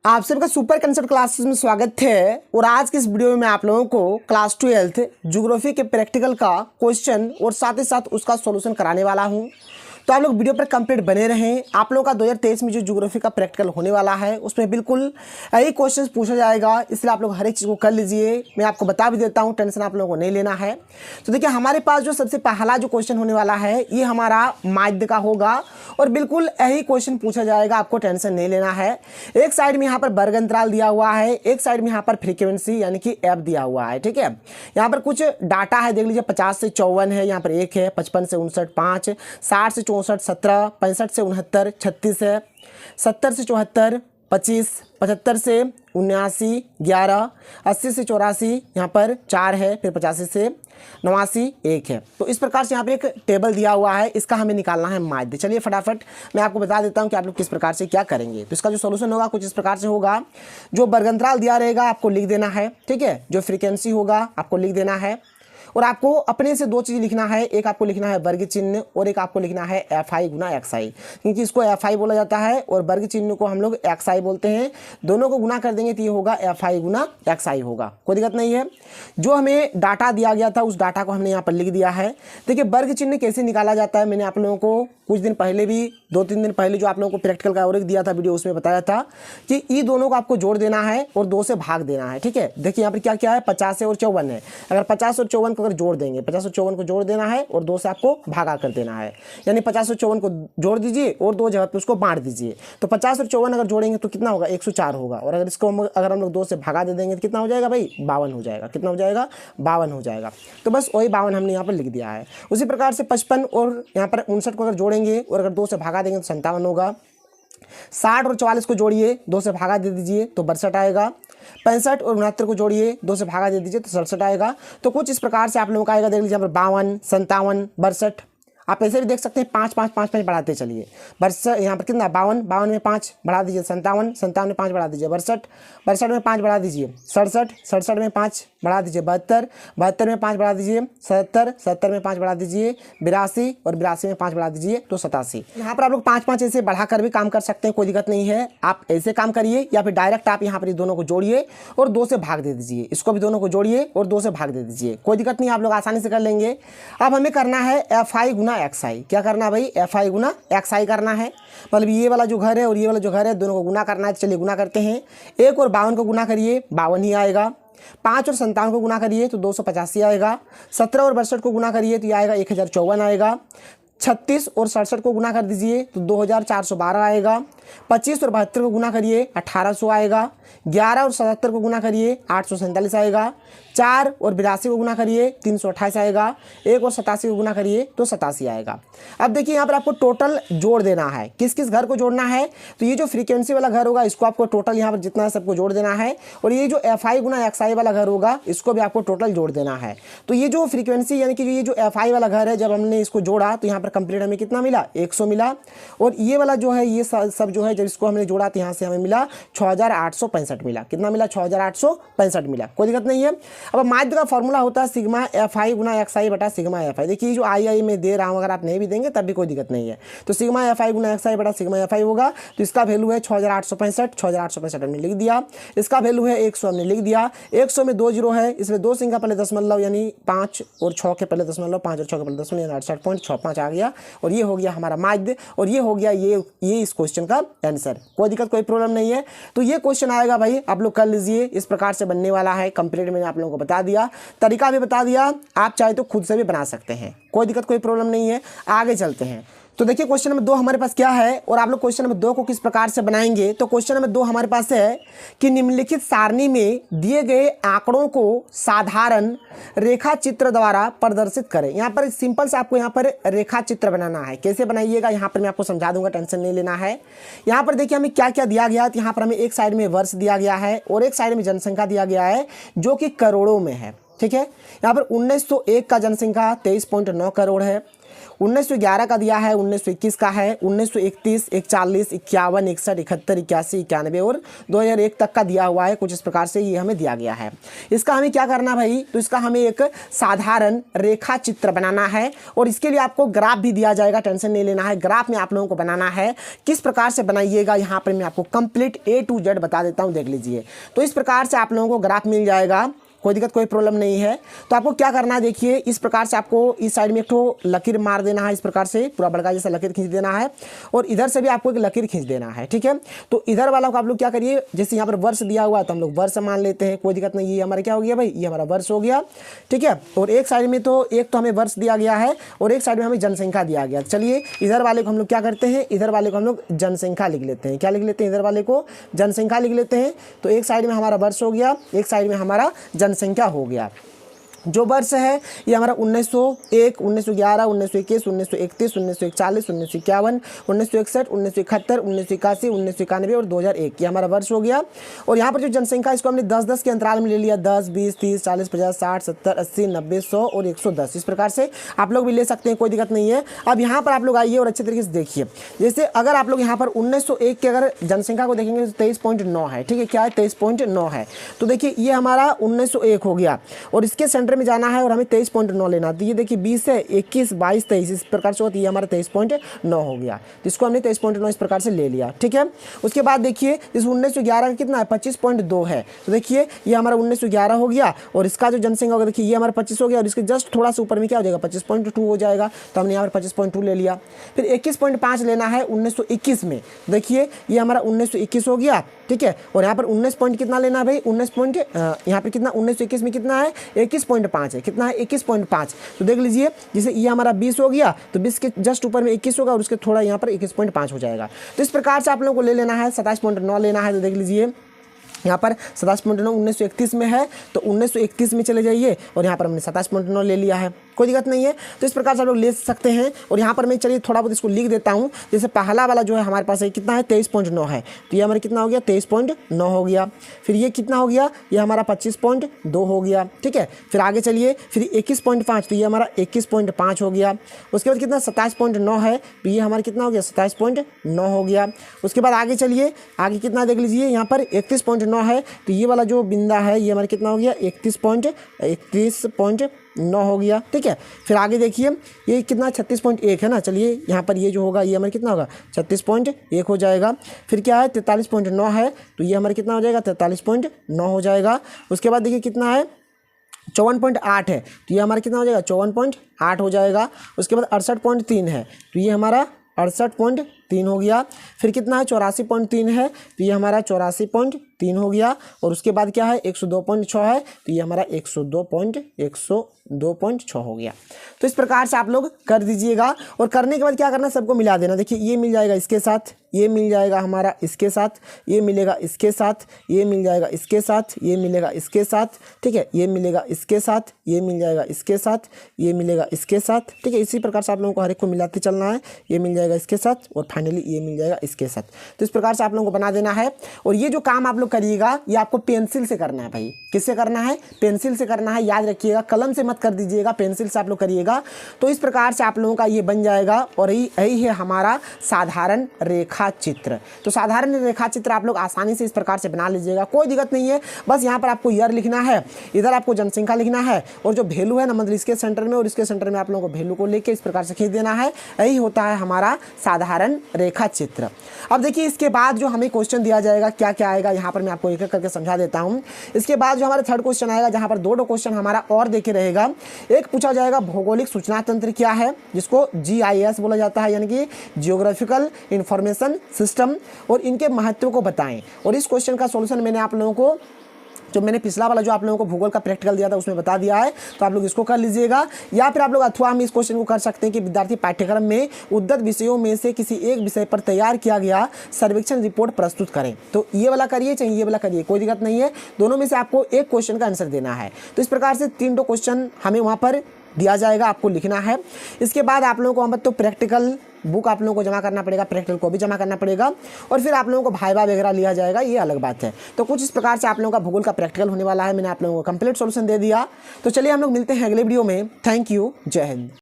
आप सबका super concept classes में स्वागत है। और आज की इस वीडियो में मैं आप लोगों को क्लास 12 ज्योग्राफी के प्रैक्टिकल का क्वेश्चन और साथ ही साथ उसका सॉल्यूशन कराने वाला हूं। तो आप लोग वीडियो पर कंप्लीट बने रहें। आप लोगों का 2023 में जो ज्योग्राफी का प्रैक्टिकल होने वाला है उसमें बिल्कुल यही क्वेश्चन पूछा जाएगा, इसलिए आप लोग हर एक चीज़ को कर लीजिए। मैं आपको बता भी देता हूँ, टेंशन आप लोगों को नहीं लेना है। तो देखिए हमारे पास जो सबसे पहला जो क्वेश्चन होने वाला है ये हमारा माध्य का होगा और बिल्कुल यही क्वेश्चन पूछा जाएगा, आपको टेंशन नहीं लेना है। एक साइड में यहाँ पर वर्ग अंतराल दिया हुआ है, एक साइड में यहाँ पर फ्रीक्वेंसी यानी कि एफ दिया हुआ है। ठीक है, यहाँ पर कुछ डाटा है, देख लीजिए 50 से 54 है, यहाँ पर 1 है, 55 से 59 5, 60 से 64 17, 65 से 69 36 है, 70 से 74 25, 75 से 79 11, 80 से 84 यहाँ पर 4 है, फिर 85 से 89 1 है। तो इस प्रकार से यहाँ पे एक टेबल दिया हुआ है, इसका हमें निकालना है माध्य। चलिए फटाफट मैं आपको बता देता हूँ कि आप लोग किस प्रकार से क्या करेंगे। तो इसका जो सॉल्यूशन होगा कुछ इस प्रकार से होगा। जो वर्गंतराल दिया रहेगा आपको लिख देना है, ठीक है। जो फ्रीक्वेंसी होगा आपको लिख देना है और आपको अपने से दो चीज़ लिखना है, एक आपको लिखना है वर्ग चिन्ह और एक आपको लिखना है एफ आई गुना एक्स आई, क्योंकि इसको एफ आई बोला जाता है और वर्ग चिन्ह को हम लोग एक्स आई बोलते हैं। दोनों को गुना कर देंगे तो ये होगा एफ आई गुना एक्स आई होगा, कोई दिक्कत नहीं है। जो हमें डाटा दिया गया था उस डाटा को हमने यहाँ पर लिख दिया है। देखिए वर्ग चिन्ह कैसे निकाला जाता है, मैंने आप लोगों को कुछ दिन पहले भी 2-3 दिन पहले जो आप लोगों को प्रैक्टिकल का और दिया था वीडियो, उसमें बताया था कि ये दोनों को आपको जोड़ देना है और 2 से भाग देना है। ठीक है, देखिए यहाँ पर क्या क्या है, 50 और 54 है। अगर 50 और 54 को अगर जोड़ देंगे, 50 और 54 को जोड़ देना है और 2 से आपको भागा कर देना है, यानी 50 और 54 को जोड़ दीजिए और 2 जगह पे उसको बांट दीजिए। तो 50 और 54 अगर जोड़ेंगे तो कितना होगा, 104 होगा। और अगर इसको अगर हम लोग 2 से भागा दे देंगे तो कितना हो जाएगा भाई, 52 हो जाएगा। कितना हो जाएगा, 52 हो जाएगा। तो बस वही 52 हमने यहाँ पर लिख दिया है। उसी प्रकार से 55 और यहाँ पर 59 को अगर जोड़ेंगे और अगर 2 से भागा देंगे तो 57 होगा। 60 और 44 को जोड़िए, 2 से भागा दे दीजिए तो 62 आएगा। 65 और 69 को जोड़िए, 2 से भागा दे दीजिए तो 67 आएगा। तो कुछ इस प्रकार से आप लोगों का आएगा। देख लीजिए यहाँ पर 52 57 62, आप ऐसे भी देख सकते हैं 5 5 5 5 बढ़ाते चलिए। 62 यहाँ पर कितना, 52 52 में 5 बढ़ा दीजिए, 57 57 में 5 बढ़ा दीजिए, 62 62 में 5 बढ़ा दीजिए, 67 67 में 5 बढ़ा दीजिए, 72 72 में 5 बढ़ा दीजिए, 77 77 में 5 बढ़ा दीजिए, 82 और 82 में 5 बढ़ा दीजिए तो 87। यहाँ पर आप लोग 5 5 ऐसे बढ़ाकर भी काम कर सकते हैं, कोई दिक्कत नहीं है। आप ऐसे काम करिए या फिर डायरेक्ट आप यहाँ पर दोनों को जोड़िए और 2 से भाग दे दीजिए। इसको भी दोनों को जोड़िए और 2 से भाग दे दीजिए, कोई दिक्कत नहीं, आप लोग आसानी से कर लेंगे। अब हमें करना है एफ आई गुना एक्स आई। क्या करना है भाई, एफ आई गुना एक्स आई करना है। मतलब ये वाला जो घर है और ये वाला जो घर है दोनों को गुना करना है। चलिए गुना करते हैं। 1 और 52 को गुना करिए, 52 ही आएगा। 5 और 57 को गुना करिए तो 285 आएगा। 17 और 62 को गुना करिए तो ये आएगा 1054 आएगा। 36 और 67 को गुना कर दीजिए तो 2412 आएगा। 25 और 72 को गुना करिए 1800 आएगा। 11 और 77 को गुना करिए 847 आएगा। 4 और 82 को गुना करिए 328 आएगा। 1 और 87 को गुना करिए तो 87 आएगा। अब देखिए यहाँ पर आपको टोटल जोड़ देना है। किस किस घर को जोड़ना है, तो ये जो फ्रीक्वेंसी वाला घर होगा इसको आपको टोटल यहाँ पर जितना है सबको जोड़ देना है। और ये जो एफ आई गुना एक्स आई वाला घर होगा इसको भी आपको टोटल जोड़ देना है। तो ये जो फ्रीक्वेंसी यानी कि ये जो एफ आई वाला घर है, जब हमने इसको जोड़ा तो यहाँ पर कंप्लीट हमें कितना मिला, 100 मिला। और ये वाला जो है ये सब जो है जब इसको हमने जोड़ा तो यहाँ से हमें मिला 6865 मिला। कितना मिला, 6865 मिला, कोई दिक्कत नहीं है। अब माध्य का फॉर्मूला होता है सिग्मा एफ आई गुना एक्स आई बटा सिग्मा एफ आई। देखिए जो आई में दे रहा हूँ, अगर आप नहीं भी देंगे तब भी कोई दिक्कत नहीं है। तो सिग्मा एफ आई गुना एक्स आई बटा सिग्मा एफ आई होगा। तो इसका वैल्यू है 6865 हमने लिख दिया। इसका वैल्यू है 100 हमने लिख दिया। 100 में 2 जीरो है, इसमें 2 सिंह का पहले दशमलव यानी 5 और 6 के पहले दशमलव, 5 और 6 के पहले दशमलव यानी 68.65 आ गया। और ये हो गया हमारा माध्य और ये हो गया ये इस क्वेश्चन का आंसर। कोई दिक्कत कोई प्रॉब्लम नहीं है। तो ये क्वेश्चन आएगा भाई, आप लोग कर लीजिए। इस प्रकार से बनने वाला है। कंप्लीट मैंने आप लोगों को बता दिया, तरीका भी बता दिया। आप चाहे तो खुद से भी बना सकते हैं, कोई दिक्कत कोई प्रॉब्लम नहीं है। आगे चलते हैं। तो देखिए क्वेश्चन नंबर 2 हमारे पास क्या है और आप लोग क्वेश्चन नंबर 2 को किस प्रकार से बनाएंगे। तो क्वेश्चन नंबर 2 हमारे पास है कि निम्नलिखित सारणी में दिए गए आंकड़ों को साधारण रेखा चित्र द्वारा प्रदर्शित करें। यहाँ पर सिंपल से आपको यहाँ पर रेखा चित्र बनाना है। कैसे बनाइएगा यहाँ पर मैं आपको समझा दूंगा, टेंशन नहीं लेना है। यहाँ पर देखिए हमें क्या क्या दिया गया है। तो यहाँ पर हमें एक साइड में वर्ष दिया गया है और एक साइड में जनसंख्या दिया गया है जो कि करोड़ों में है। ठीक है, यहाँ पर 1901 का जनसंख्या 23.9 करोड़ है। 1911 का दिया है, 1921 का है, 1931, 41, 51, 61, 71, 81, 91 और 2001 तक का दिया हुआ है। कुछ इस प्रकार से ये हमें दिया गया है। इसका हमें क्या करना भाई, तो इसका हमें एक साधारण रेखा चित्र बनाना है और इसके लिए आपको ग्राफ भी दिया जाएगा, टेंशन नहीं लेना है। ग्राफ में आप लोगों को बनाना है, किस प्रकार से बनाइएगा यहाँ पर मैं आपको कंप्लीट A to Z बता देता हूँ, देख लीजिए। तो इस प्रकार से आप लोगों को ग्राफ मिल जाएगा, कोई दिक्कत कोई प्रॉब्लम नहीं है। तो आपको क्या करना है, देखिए इस प्रकार से आपको इस साइड में एक तो लकीर मार देना है, इस प्रकार से पूरा बड़का जैसा लकीर खींच देना है और इधर से भी आपको एक लकीर खींच देना है, ठीक है। तो इधर वाला को आप लोग क्या करिए, जैसे यहाँ पर वर्ष दिया हुआ है तो हम लोग वर्ष मान लेते हैं, कोई दिक्कत नहीं। ये हमारा क्या हो गया भाई, ये हमारा वर्ष हो गया, ठीक है। और एक साइड में तो एक तो हमें वर्ष दिया गया है और एक साइड में हमें जनसंख्या दिया गया। चलिए इधर वाले को हम लोग क्या करते हैं, इधर वाले को हम लोग जनसंख्या लिख लेते हैं। क्या लिख लेते हैं, इधर वाले को जनसंख्या लिख लेते हैं। तो एक साइड में हमारा वर्ष हो गया, एक साइड में हमारा जनसंख्या हो गया। जो वर्ष है ये हमारा 1901, 1911, 1921, 1931, 1941, 1951, 1961, 1971, 1981, 1991 और 2001 ये हमारा वर्ष हो गया। और यहाँ पर जो जनसंख्या इसको हमने 10-10 के अंतराल में ले लिया, 10, 20, 30, 40, 50, 60, 70, 80, 90, 100 और 110। इस प्रकार से आप लोग भी ले सकते हैं, कोई दिक्कत नहीं है। अब यहाँ पर आप लोग आइए और अच्छे तरीके से देखिए। जैसे अगर आप लोग यहाँ पर 1901 के अगर जनसंख्या को देखेंगे तो 23.9 है, ठीक है। क्या है, 23.9 है। तो देखिए ये हमारा 1901 हो गया और इसके सेंटर में जाना है और हमें 23.9 लेना। तो ये देखिए 20 है, 21, 22, 23 इस प्रकार से होती है, हमारा 23.9 हो गया। तो इसको हमने 23.9 इस प्रकार से ले लिया, ठीक है। उसके बाद देखिए इस 1911 का कितना है, 25.2 है। तो देखिए ये हमारा 1911 हो गया और इसका जो जनसंख्या होगा देखिए ये हमारा 25 हो गया और इसके जस्ट थोड़ा सा ऊपर में क्या हो जाएगा, 25.2 हो जाएगा। तो हमने यहाँ पर 25.2 ले लिया। फिर 21.5 लेना है 1921 में। देखिए ये हमारा 1921 हो गया, ठीक है। और यहाँ पर 19 पॉइंट कितना लेना है भाई, 19 पॉइंट यहाँ पर कितना 1921 में कितना है, 21.5 है। कितना है, 21.5। तो देख लीजिए जैसे ये हमारा 20 हो गया तो 20 के जस्ट ऊपर में 21 होगा और उसके थोड़ा यहाँ पर 21.5 हो जाएगा। तो इस प्रकार से आप लोगों को ले लेना है, 27.9 लेना है। तो देख लीजिए यहाँ पर 27.9 1931 में है तो 1931 में चले जाइए और यहाँ पर हमने 27.9 ले लिया है, कोई दिक्कत नहीं है। तो इस प्रकार से आप लोग ले सकते हैं। और यहाँ पर मैं चलिए थोड़ा बहुत इसको लिख देता हूँ। जैसे पहला वाला जो है हमारे पास है कितना है, 23.9 है। तो ये हमारा कितना हो गया, 23.9 हो गया। फिर ये कितना हो गया, ये हमारा 25.2 हो गया, ठीक है। फिर आगे चलिए, फिर 21.5 तो ये हमारा 21.5 हो गया। उसके बाद कितना 27.9 है तो ये हमारा कितना हो गया, 27.9 हो गया। उसके बाद आगे चलिए, आगे कितना देख लीजिए, यहाँ पर 31.9 है तो ये वाला जो बिंदा है ये हमारा कितना हो गया, 31.9 हो गया, ठीक है। फिर आगे देखिए ये कितना 36.1 है ना। चलिए यहाँ पर ये जो होगा ये हमारा कितना होगा, 36.1 हो जाएगा। फिर क्या है 43.9 है तो ये हमारा कितना हो जाएगा, 43.9 हो जाएगा। उसके बाद देखिए कितना है 54.8 है तो ये हमारा कितना हो जाएगा, 54.8 हो जाएगा। उसके बाद 68.3 है तो ये हमारा 68.3 हो गया। फिर कितना है 84.3 है तो ये हमारा 84.3 हो गया। और उसके बाद क्या है 102.6 है तो ये हमारा 102.6 हो गया। तो इस प्रकार से आप लोग कर दीजिएगा। और करने के बाद क्या करना, सबको मिला देना। देखिए ये मिल जाएगा इसके साथ, ये मिल जाएगा हमारा इसके साथ, ये मिलेगा इसके साथ, ये मिल जाएगा इसके साथ, ये मिलेगा इसके साथ, ठीक है। ये मिलेगा इसके साथ, ये मिल जाएगा इसके साथ, ये मिलेगा इसके साथ, ठीक है। इसी प्रकार से आप लोगों को हर एक को मिलाते चलना है। ये मिल जाएगा इसके साथ और फाइनली ये मिल जाएगा इसके साथ। तो इस प्रकार से आप लोगों को बना देना है। और ये जो काम आप लोग करिएगा ये आपको पेंसिल से करना है भाई। किससे करना है, पेंसिल से करना है, याद रखिएगा। कलम से मत कर दीजिएगा, पेंसिल से आप लोग करिएगा। तो इस प्रकार से आप लोगों का ये बन जाएगा। और यही है हमारा साधारण रेखा चित्र। तो साधारण रेखा चित्र आप लोग आसानी से इस प्रकार से बना लीजिएगा, कोई दिक्कत नहीं है। बस यहाँ पर आपको ईयर लिखना है, इधर आपको जनसंख्या लिखना है और जो वैल्यू है ना मतलब इसके सेंटर में और इसके सेंटर में आप लोगों को वैल्यू को लेके इस प्रकार से खींच देना है। यही होता है हमारा साधारण रेखा चित्र। अब देखिए इसके बाद जो हमें क्वेश्चन दिया जाएगा क्या क्या आएगा, यहाँ पर मैं आपको एक एक करके समझा देता हूँ। इसके बाद जो हमारा थर्ड क्वेश्चन आएगा जहाँ पर दो क्वेश्चन हमारा और देखे रहेगा। एक पूछा जाएगा भौगोलिक सूचना तंत्र क्या है, जिसको GIS बोला जाता है, यानी कि जियोग्राफिकल इंफॉर्मेशन सिस्टम, और इनके महत्व को बताएं। और इस क्वेश्चन का सॉल्यूशन मैंने आप लोगों को जो मैंने पिछला वाला जो आप लोगों को भूगोल का प्रैक्टिकल दिया था उसमें बता दिया है। तो आप लोग इसको कर लीजिएगा। या फिर आप लोग अथवा हम इस क्वेश्चन को कर सकते हैं कि विद्यार्थी पाठ्यक्रम में उद्धृत विषयों में से किसी एक विषय पर तैयार किया गया सर्वेक्षण रिपोर्ट प्रस्तुत करें। तो ये वाला करिए चाहे ये वाला करिए, कोई दिक्कत नहीं है। दोनों में से आपको एक क्वेश्चन का आंसर देना है। तो इस प्रकार से 3 क्वेश्चन हमें वहाँ पर दिया जाएगा, आपको लिखना है। इसके बाद आप लोगों को वहाँ पर तो प्रैक्टिकल बुक आप लोगों को जमा करना पड़ेगा, प्रैक्टिकल को भी जमा करना पड़ेगा, और फिर आप लोगों को भाइवा वगैरह लिया जाएगा, ये अलग बात है। तो कुछ इस प्रकार से आप लोगों का भूगोल का प्रैक्टिकल होने वाला है। मैंने आप लोगों को कंप्लीट सॉल्यूशन दे दिया। तो चलिए हम लोग मिलते हैं अगले वीडियो में। थैंक यू, जय हिंद।